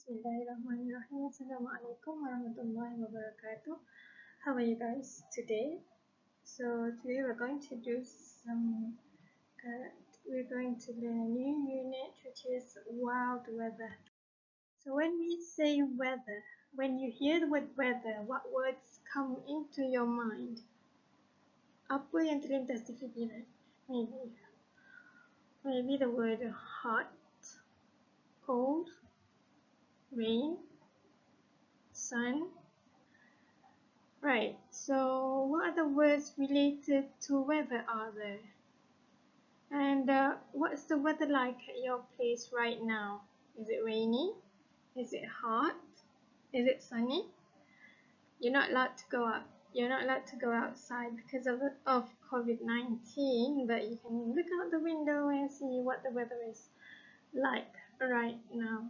Bismillahirrahmanirrahim. Assalamualaikum warahmatullahi wabarakatuh. How are you guys today? So today we're going to do some we're going to learn a new unit which is wild weather. So when we say weather, when you hear the word weather, what words come into your mind? Apa yang terlintas di fikiran? Maybe the word hot, cold, rain, sun. Right, so what other words related to weather are there? And what's the weather like at your place right now? Is it rainy? Is it hot? Is it sunny? You're not allowed to go out. You're not allowed to go outside because of COVID-19, but you can look out the window and see what the weather is like right now.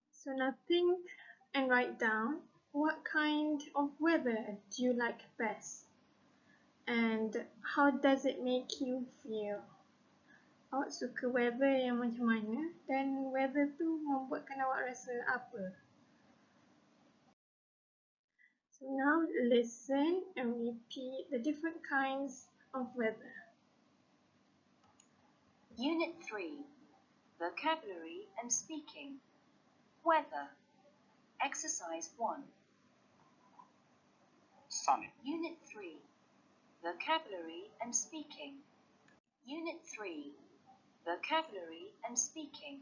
So now think and write down, what kind of weather do you like best? And how does it make you feel? Awak suka weather yang macam mana? Dan weather tu membuatkan awak rasa apa? So now listen and repeat the different kinds of weather. Unit 3. Vocabulary and Speaking. Weather. Exercise 1. Sunny. Unit 3. Vocabulary and Speaking. Unit 3. Vocabulary and Speaking.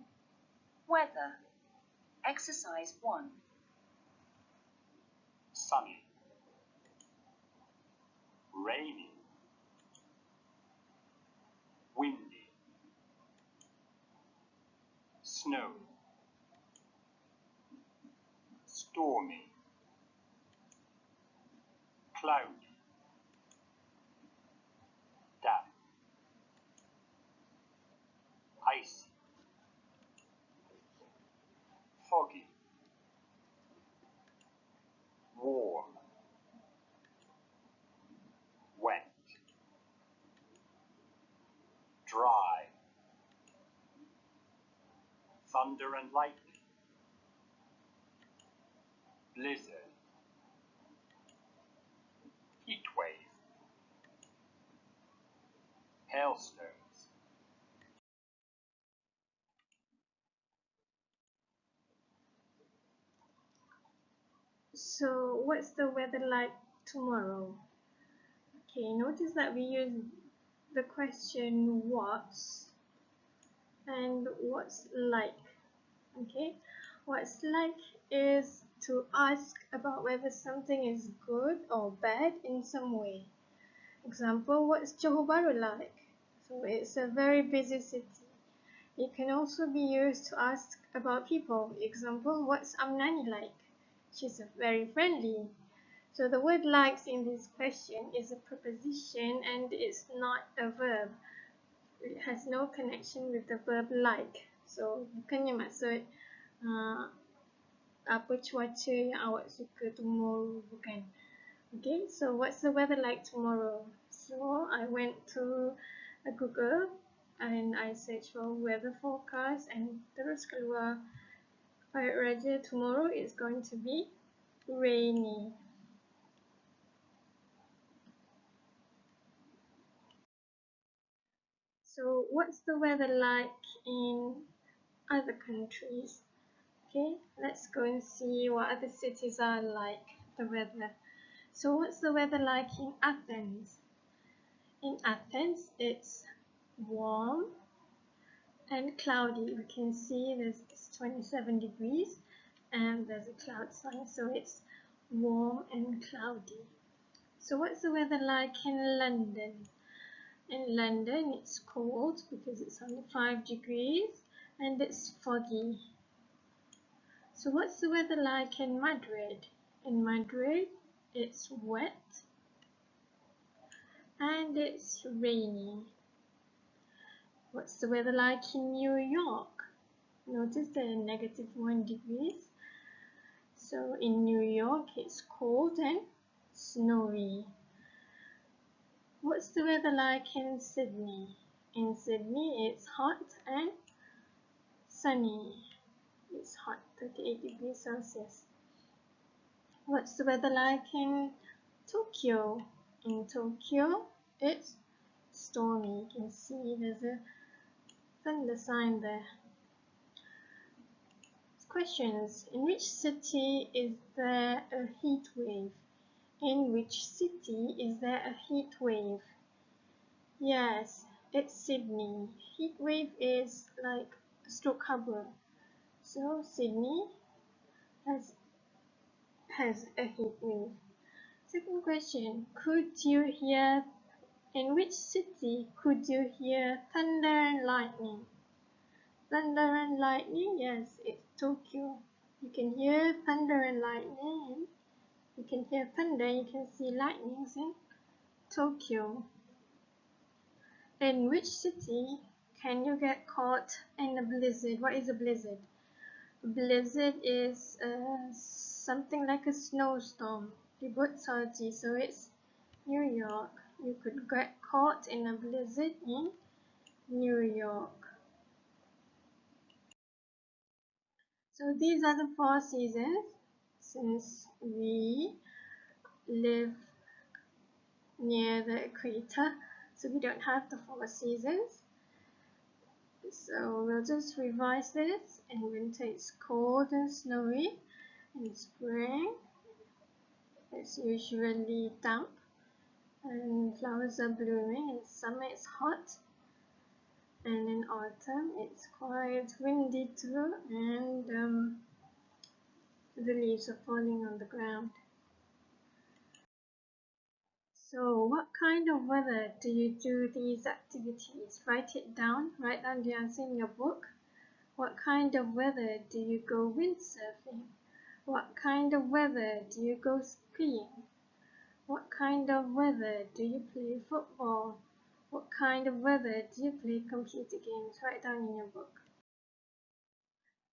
Weather. Exercise 1. Sunny. Rainy. Windy. Snow. Stormy. Cloudy. Damp. Icy. Foggy. Warm. Wet. Dry. Thunder and lightning. Blizzard. Heat wave. Hailstones. So what's the weather like tomorrow? Okay, notice that we use the question what's and what's like. Okay, what's like is to ask about whether something is good or bad in some way. Example, what's Johor Bahru like? So it's a very busy city. It can also be used to ask about people. Example, what's Amnani like? She's very friendly. So the word likes in this question is a preposition and it's not a verb. It has no connection with the verb like. So bukannya maksud apa cuaca yang awak suka tomorrow, bukan. Okay, so what's the weather like tomorrow? So I went to Google and I searched for weather forecast and terus keluar Pirate Raja, tomorrow is going to be rainy. So what's the weather like in other countries? Okay, let's go and see what other cities are like, the weather. So what's the weather like in Athens? In Athens, it's warm and cloudy. We can see it's 27 degrees and there's a cloud sign, so it's warm and cloudy. So what's the weather like in London? In London, it's cold because it's only 5 degrees and it's foggy. So what's the weather like in Madrid? In Madrid, it's wet and it's rainy. What's the weather like in New York? Notice the -1 degrees. So in New York, it's cold and snowy. What's the weather like in Sydney? In Sydney, it's hot and sunny. it's hot, 38 degrees Celsius. What's the weather like in Tokyo? In Tokyo, it's stormy. You can see there's a thunder sign there. Questions. In which city is there a heat wave? In which city is there a heat wave? Yes, it's Sydney. Heat wave is like a stroke harbor. So Sydney has a heat wave. Second question. In which city could you hear thunder and lightning? Thunder and lightning, yes, it's Tokyo. You can hear thunder and lightning. You can hear thunder, you can see lightnings in Tokyo. In which city can you get caught in a blizzard? What is a blizzard? A blizzard is something like a snowstorm. So it's New York. You could get caught in a blizzard in New York. So these are the 4 seasons. Since we live near the equator, so we don't have the 4 seasons. So we'll just revise this. In winter it's cold and snowy. In spring it's usually damp and flowers are blooming. In summer it's hot. And in autumn it's quite windy too, and the leaves are falling on the ground. So what kind of weather do you do these activities? Write down the answer in your book. What kind of weather do you go windsurfing? What kind of weather do you go skiing? What kind of weather do you play football? What kind of weather do you play computer games? Write down in your book.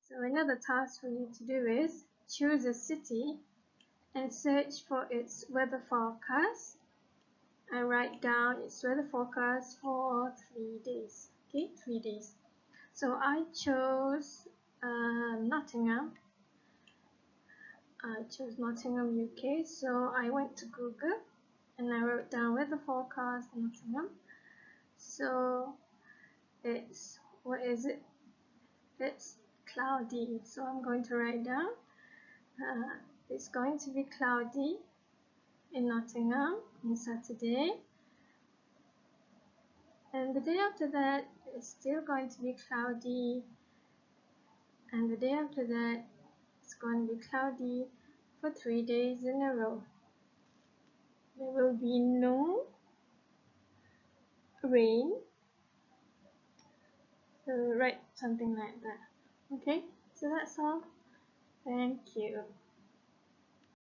So another task for you to do is choose a city and search for its weather forecast and write down its weather forecast for 3 days. Okay, 3 days. So I chose Nottingham. UK. So I went to Google and I wrote down weather forecast Nottingham. So it's it's cloudy. So I'm going to write down it's going to be cloudy in Nottingham on Saturday, and the day after that it's still going to be cloudy, and the day after that it's going to be cloudy for 3 days in a row. There will be no rain. So write something like that. Okay, so that's all. Thank you.